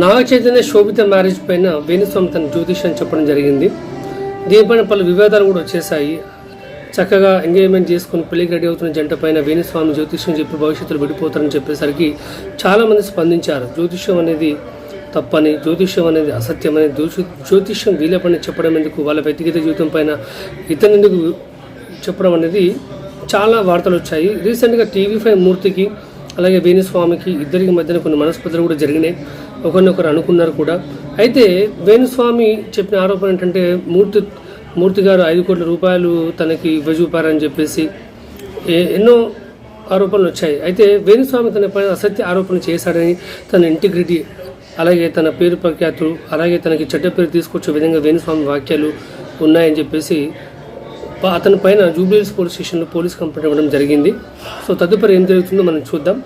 నాగ చైతన్య శోభిత marriage పైన వేణుస్వామి తన జ్యోతిష్యం చెప్పడం జరిగింది. దీనిపైన పలు వివాదాలు కూడా వచ్చేసాయి. చక్కగా ఎంగేజ్మెంట్ చేసుకుని పెళ్లికి రెడీ అవుతున్న జంట పైన వేణుస్వామి జ్యోతిష్యం చెప్పి భవిష్యత్తులో విడిపోతారని చెప్పేసరికి చాలామంది స్పందించారు. జ్యోతిష్యం అనేది తప్పని, జ్యోతిష్యం అనేది అసత్యమని, జ్యోతిష్యం వీళ్ళ పైన చెప్పడం ఎందుకు, వాళ్ళ వ్యక్తిగత జీవితం పైన ఇతరులకు చెప్పడం అనేది చాలా వార్తలు వచ్చాయి. రీసెంట్గా TV5 మూర్తికి అలాగే వేణుస్వామికి ఇద్దరికి మధ్యన కొన్ని మనస్పర్ధలు కూడా జరిగినాయి. ఒకరినొకరు అనుకున్నారు కూడా. అయితే వేణుస్వామి చెప్పిన ఆరోపణ ఏంటంటే మూర్తి గారు 5 కోట్ల రూపాయలు తనకి ఇవ్వజూపారని చెప్పేసి ఎన్నో ఆరోపణలు వచ్చాయి. అయితే వేణుస్వామి తన పైన అసత్య ఆరోపణ చేశాడని, తన ఇంటిగ్రిటీ అలాగే తన పేరు ప్రఖ్యాతులు అలాగే తనకి చెడ్డ పేరు తీసుకొచ్చే విధంగా వేణుస్వామి వాక్యాలు ఉన్నాయని చెప్పేసి అతని పైన జూబ్లీహిల్స్ పోలీస్ స్టేషన్లో పోలీస్ కంప్లైంట్ ఇవ్వడం జరిగింది. సో తదుపరి ఏం జరుగుతుందో మనం చూద్దాం.